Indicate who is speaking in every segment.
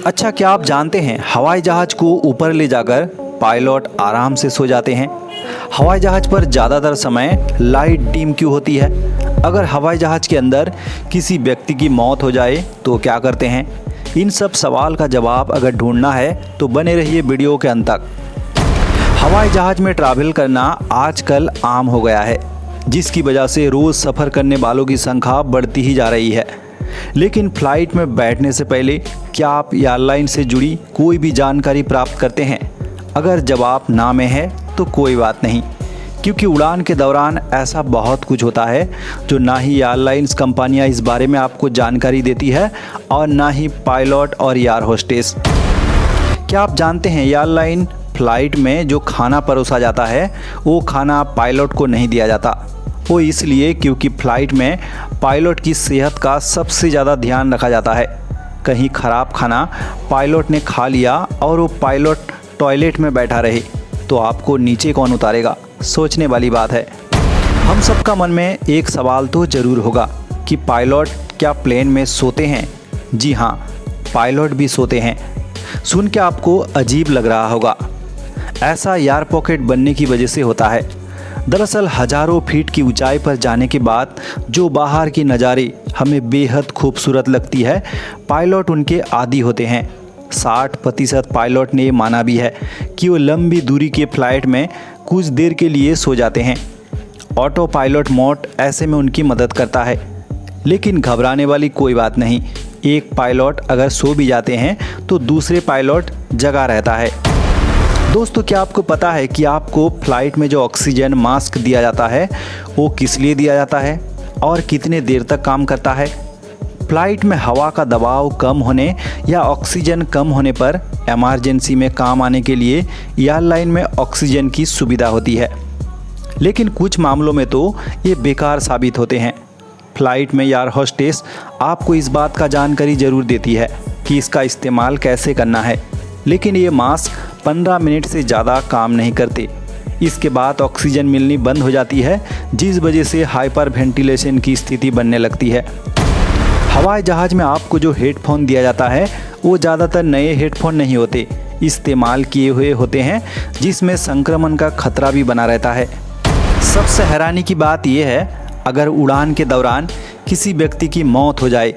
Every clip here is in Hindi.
Speaker 1: अच्छा, क्या आप जानते हैं हवाई जहाज को ऊपर ले जाकर पायलट आराम से सो जाते हैं। हवाई जहाज पर ज़्यादातर समय लाइट डिम क्यों होती है? अगर हवाई जहाज के अंदर किसी व्यक्ति की मौत हो जाए तो क्या करते हैं? इन सब सवाल का जवाब अगर ढूंढना है तो बने रहिए वीडियो के अंत तक। हवाई जहाज में ट्रैवल करना आजकल आम हो गया है, जिसकी वजह से रोज़ सफ़र करने वालों की संख्या बढ़ती ही जा रही है। लेकिन फ़्लाइट में बैठने से पहले क्या आप एयरलाइन से जुड़ी कोई भी जानकारी प्राप्त करते हैं? अगर जवाब ना में है तो कोई बात नहीं, क्योंकि उड़ान के दौरान ऐसा बहुत कुछ होता है जो ना ही एयरलाइंस कंपनियां इस बारे में आपको जानकारी देती है और ना ही पायलट और एयर होस्टेस। क्या आप जानते हैं एयरलाइन फ़्लाइट में जो खाना परोसा जाता है वो खाना पायलट को नहीं दिया जाता। वो इसलिए क्योंकि फ़्लाइट में पायलट की सेहत का सबसे ज़्यादा ध्यान रखा जाता है। कहीं ख़राब खाना पायलट ने खा लिया और वो पायलट टॉयलेट में बैठा रहे तो आपको नीचे कौन उतारेगा? सोचने वाली बात है। हम सबका मन में एक सवाल तो ज़रूर होगा कि पायलट क्या प्लेन में सोते हैं? जी हाँ, पायलट भी सोते हैं। सुन के आपको अजीब लग रहा होगा। ऐसा एयर पॉकेट बनने की वजह से होता है। दरअसल हज़ारों फीट की ऊंचाई पर जाने के बाद जो बाहर की नज़ारे हमें बेहद खूबसूरत लगती है, पायलट उनके आदी होते हैं। 60% पायलट ने माना भी है कि वो लंबी दूरी के फ़्लाइट में कुछ देर के लिए सो जाते हैं। ऑटो पायलट मोड ऐसे में उनकी मदद करता है। लेकिन घबराने वाली कोई बात नहीं, एक पायलट अगर सो भी जाते हैं तो दूसरे पायलट जगा रहता है। दोस्तों, क्या आपको पता है कि आपको फ़्लाइट में जो ऑक्सीजन मास्क दिया जाता है वो किस लिए दिया जाता है और कितने देर तक काम करता है? फ़्लाइट में हवा का दबाव कम होने या ऑक्सीजन कम होने पर इमरजेंसी में काम आने के लिए एयरलाइन में ऑक्सीजन की सुविधा होती है। लेकिन कुछ मामलों में तो ये बेकार साबित होते हैं। फ़्लाइट में एयर होस्टेस आपको इस बात का जानकारी ज़रूर देती है कि इसका इस्तेमाल कैसे करना है, लेकिन ये मास्क 15 मिनट से ज़्यादा काम नहीं करते। इसके बाद ऑक्सीजन मिलनी बंद हो जाती है, जिस वजह से हाइपर वेंटिलेशन की स्थिति बनने लगती है। हवाई जहाज़ में आपको जो हेडफोन दिया जाता है वो ज़्यादातर नए हेडफोन नहीं होते, इस्तेमाल किए हुए होते हैं, जिसमें संक्रमण का खतरा भी बना रहता है। सबसे हैरानी की बात यह है, अगर उड़ान के दौरान किसी व्यक्ति की मौत हो जाए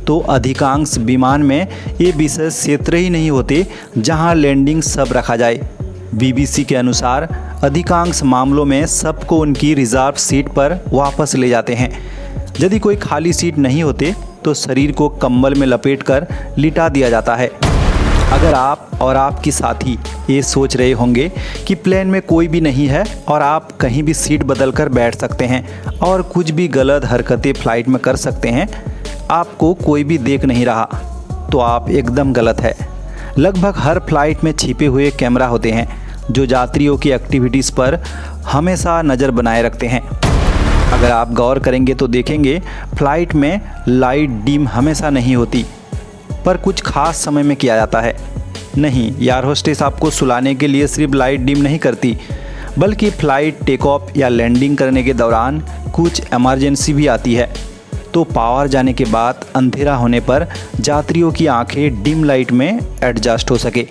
Speaker 1: तो अधिकांश विमान में ये विशेष क्षेत्र ही नहीं होते जहां लैंडिंग सब रखा जाए। BBC के अनुसार अधिकांश मामलों में सबको उनकी रिजर्व सीट पर वापस ले जाते हैं। यदि कोई खाली सीट नहीं होते तो शरीर को कंबल में लपेटकर लिटा दिया जाता है। अगर आप और आपकी साथी ये सोच रहे होंगे कि प्लेन में कोई भी नहीं है और आप कहीं भी सीट बदल कर बैठ सकते हैं और कुछ भी गलत हरकतें फ़्लाइट में कर सकते हैं, आपको कोई भी देख नहीं रहा, तो आप एकदम गलत है। लगभग हर फ्लाइट में छिपे हुए कैमरा होते हैं जो यात्रियों की एक्टिविटीज़ पर हमेशा नज़र बनाए रखते हैं। अगर आप गौर करेंगे तो देखेंगे फ़्लाइट में लाइट डिम हमेशा नहीं होती, पर कुछ खास समय में किया जाता है। नहीं, एयर होस्टेस आपको सुलाने के लिए सिर्फ लाइट डिम नहीं करती, बल्कि फ़्लाइट टेक ऑफ या लैंडिंग करने के दौरान कुछ इमरजेंसी भी आती है, तो पावर जाने के बाद अंधेरा होने पर यात्रियों की आंखें डिम लाइट में एडजस्ट हो सके।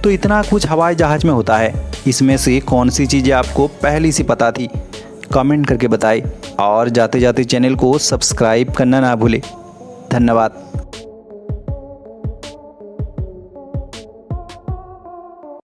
Speaker 1: तो इतना कुछ हवाई जहाज़ में होता है। इसमें से कौन सी चीज़ें आपको पहले से पता थी? कमेंट करके बताएं और जाते जाते चैनल को सब्सक्राइब करना ना भूलें। धन्यवाद।